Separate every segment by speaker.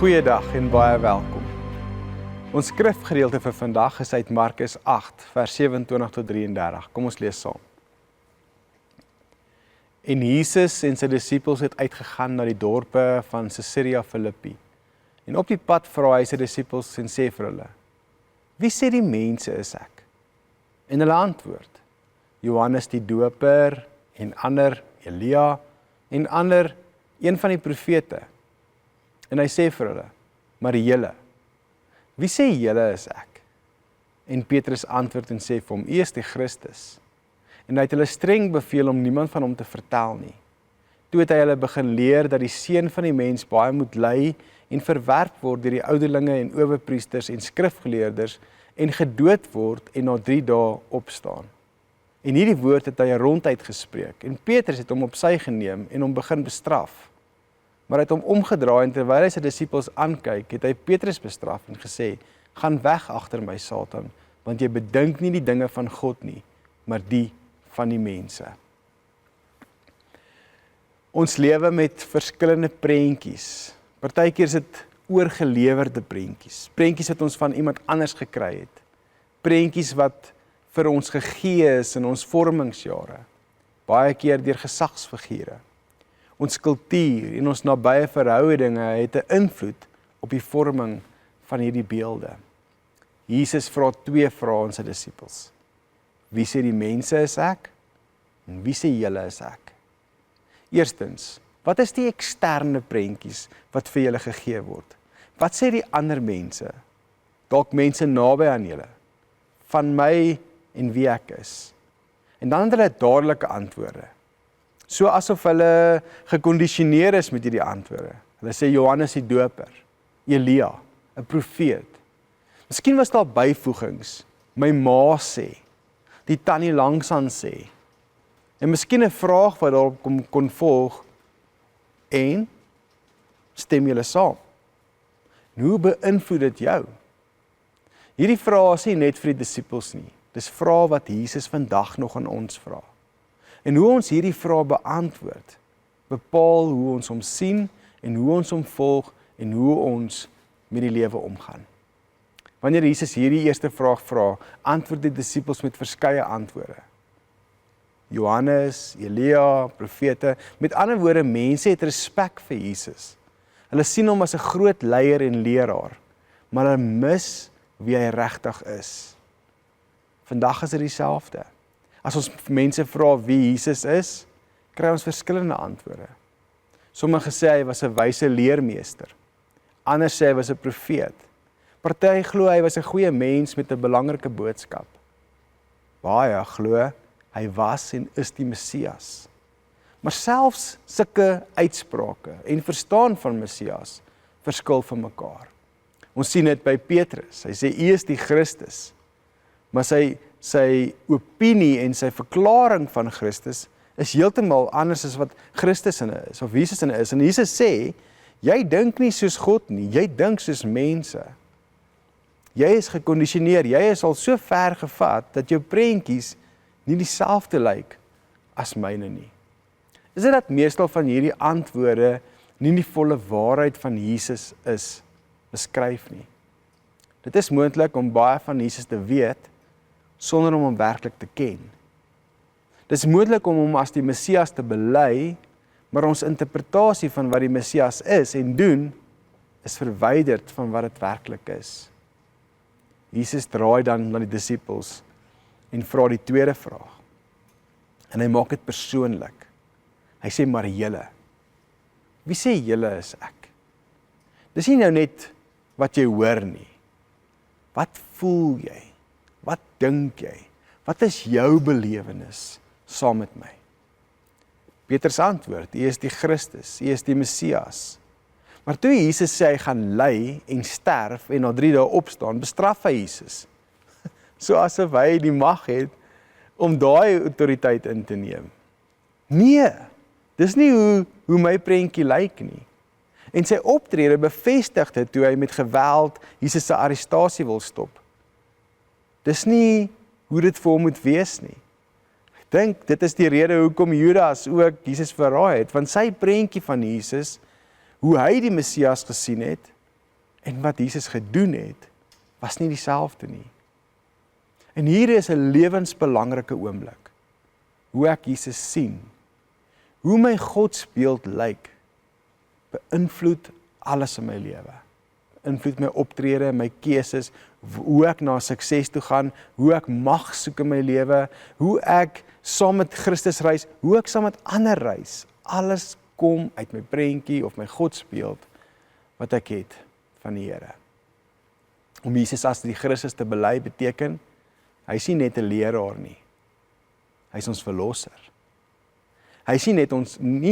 Speaker 1: Goeiedag en baie welkom. Ons skrifgedeelte vir vandag is uit Markus 8, vers 27 tot 33. Kom ons lees saam. En Jesus en sy disippels het uitgegaan na die dorpe van Caesarea Philippi. En op die pad vra hy sy disippels en sê vir hulle: Wie sê die mense is ek? En hulle antwoord: Johannes die Doper, en ander Elia, en ander een van die profete. En hy sê vir hulle: Maar julle, wie sê julle is ek? En Petrus antwoord en sê vir hom: U is die Christus. En hy het hulle streng beveel om niemand van hom te vertel nie. Toe het hy hulle begin leer dat die Seun van die Mens baie moet ly en verwerp word deur die ouderlinge en owerpriesters en skrifgeleerdes en gedood word en na 3 dae opstaan. En hierdie woord het hy ronduit gespreek. En Petrus het hom op sy geneem en hom begin bestraf. Maar hy het hom omgedraai en terwyl hy sy disippels aankyk, het hy Petrus bestraf en gesê: Gaan weg agter my, Satan, want jy bedink nie die dinge van God nie, maar die van die mense. Ons lewe met verskillende prentjies. Partykeer is dit oorgelewerde prentjies. Prentjies wat ons van iemand anders gekry het. Prentjies wat vir ons gegee is in ons vormingsjare. Baie keer deur gesagsfigure. Ons kultuur en ons nabye verhoudinge het 'n invloed op die vorming van hierdie beelde. Jesus vra 2 vrae aan sy disippels. Wie sê die mense is ek? En wie sê julle is ek? Eerstens, wat is die eksterne prentjies wat vir julle gegee word? Wat sê die ander mense? Dalk mense naby aan julle, van my en wie ek is. En dan het hulle dadelike antwoorde. So asof hulle gekondisioneer is met hierdie antwoorde. Hulle sê Johannes die Doper, Elia, 'n profeet. Miskien was daar byvoegings, my ma sê, die tannie langsaan sê. En miskien 'n vraag wat daarop kon volg, en stem julle saam? En hoe beïnvloed dit jou? Hierdie vrae is nie net vir die disippels nie. Dis vrae wat Jesus vandag nog aan ons vra. En hoe ons hierdie vrae beantwoord, bepaal hoe ons hom sien en hoe ons hom volg en hoe ons met die lewe omgaan. Wanneer Jesus hierdie eerste vraag vra, antwoord die disippels met verskeie antwoorde. Johannes, Elia, profete, met ander woorde, mense het respek vir Jesus. Hulle sien hom as 'n groot leier en leraar, maar hulle mis wie hy regtig is. Vandag is dit dieselfde. As ons mense vra wie Jesus is, kry ons verskillende antwoorde. Sommige sê hy was 'n wyse leermeester. Ander sê hy was 'n profeet. Party glo hy was 'n goeie mens met 'n belangrike boodskap. Baie glo hy was en is die Messias. Maar selfs sulke uitsprake en verstaan van Messias verskil van mekaar. Ons sien dit by Petrus. Hy sê U is die Christus. Maar sy opinie en sy verklaring van Christus is heeltemal anders as wat Christus in is, of Jesus in is. En Jesus sê, jy dink nie soos God nie, jy dink soos mense. Jy is gekondisioneer, jy is al so ver gevat, dat jou prentjies nie dieselfde lyk as myne nie. Is dit dat meestal van hierdie antwoorde nie die volle waarheid van Jesus is beskryf nie? Dit is moontlik om baie van Jesus te weet, sonder om hom werklik te ken. Dit is moontlik om hom as die Messias te bely, maar ons interpretasie van wat die Messias is en doen, is verwyderd van wat dit werklik is. Jesus draai dan na die disippels en vra die tweede vraag. En hy maak dit persoonlik. Hy sê, maar julle, wie sê julle is ek? Dis nie nou net wat jy hoor nie. Wat voel jy? Wat dink jy? Wat is jou belewenis saam met my? Petrus antwoord, U is die Christus, U is die Messias. Maar toe Jesus sê hy gaan ly en sterf en na 3 dae opstaan, bestraf hy Jesus. So asof hy die mag het om daai autoriteit in te neem. Nee, dis nie hoe my prentjie lyk nie. En sy optrede bevestig dit toe hy met geweld Jesus se arrestasie wil stop. Dis nie hoe dit vir hom moet wees nie. Ek dink dit is die rede hoekom Judas ook Jesus verraai het, want sy prentjie van Jesus, hoe hy die Messias gesien het, en wat Jesus gedoen het, was nie dieselfde nie. En hier is 'n lewensbelangrike oomblik. Hoe ek Jesus sien, hoe my godsbeeld lyk, beïnvloed alles in my lewe. Beïnvloed my optrede, my keuses, hoe ek na sukses toe gaan, hoe ek mag soek in my lewe, hoe ek saam met Christus reis, hoe ek saam met ander reis. Alles kom uit my prentjie of my godsbeeld wat ek het van die Here. Om Jesus as die Christus te bely beteken, hy is nie net 'n leraar nie. Hy is ons verlosser. Hy is nie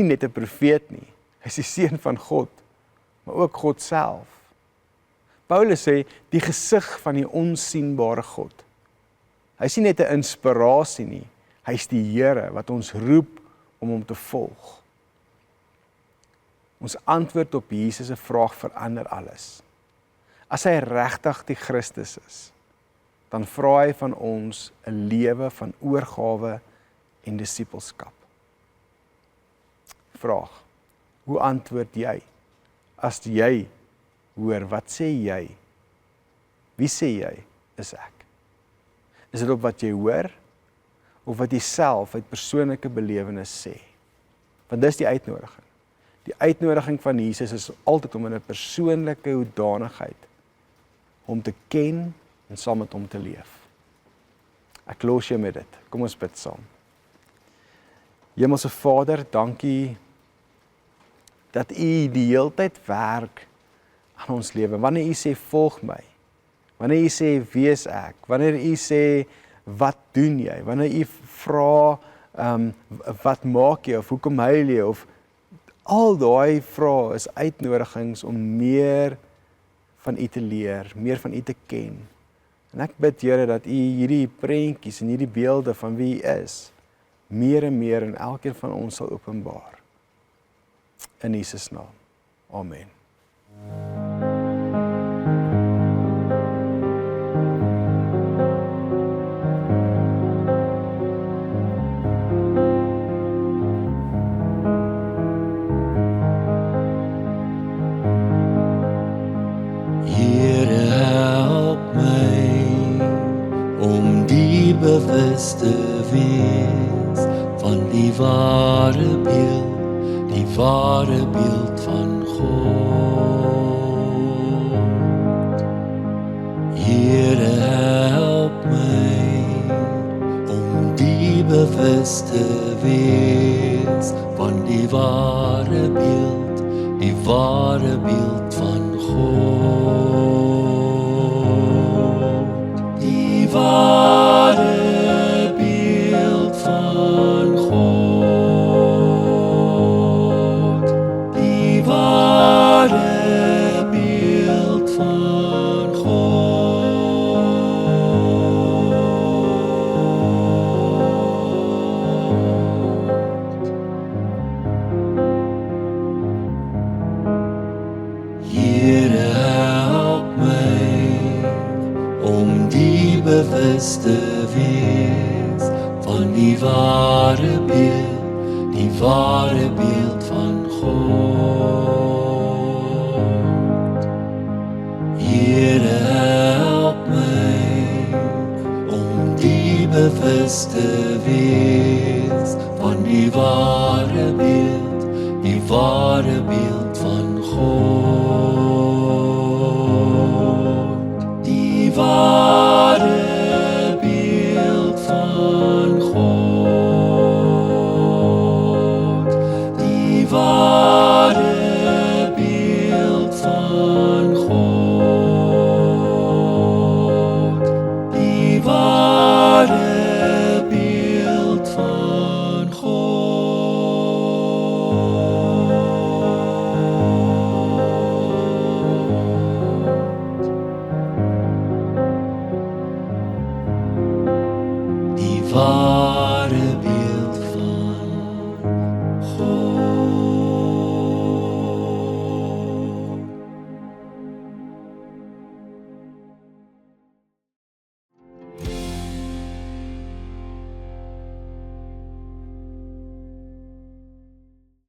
Speaker 1: net 'n profeet nie. Hy is die seun van God, maar ook God self. Paulus sê, die gesig van die onsigbare God. Hy is nie net 'n inspirasie nie. Hy is die Here wat ons roep om hom te volg. Ons antwoord op Jesus se vraag verander alles. As hy regtig die Christus is, dan vra hy van ons 'n lewe van oorgawe en disippelskap. Vraag, hoe antwoord jy? As jy hoor, wat sê jy? Wie sê jy is ek? Is dit op wat jy hoor, of wat jy self uit persoonlike belewenis sê? Want dis die uitnodiging. Die uitnodiging van Jesus is altyd om in 'n persoonlike hoedanigheid om te ken en saam met hom te leef. Ek los jou met dit. Kom ons bid saam. Hemelse Vader, dankie dat U die heeltyd werk aan ons lewe. Wanneer U sê volg my, wanneer U sê wie is ek, wanneer U sê wat doen jy, wanneer U vra wat maak jy of hoekom huil jy, of al daai vrae is uitnodigings om meer van U te leer, meer van U te ken. En ek bid Here dat U hierdie prentjies en hierdie beelde van wie U is, meer en meer in elkeen van ons sal openbaar. In Jesus naam. Amen.
Speaker 2: Bewus te wees van die ware beeld van God. Here, help my om die bewus te wees van die ware beeld van God. Die ware beeld van God, die ware beeld van God. Here, help my om die bewus te wees van die ware beeld van God. Here, help my om die bewus te wees van die ware beeld van God. Die ware beeld van God, die ware beeld van God, die ware beeld van God.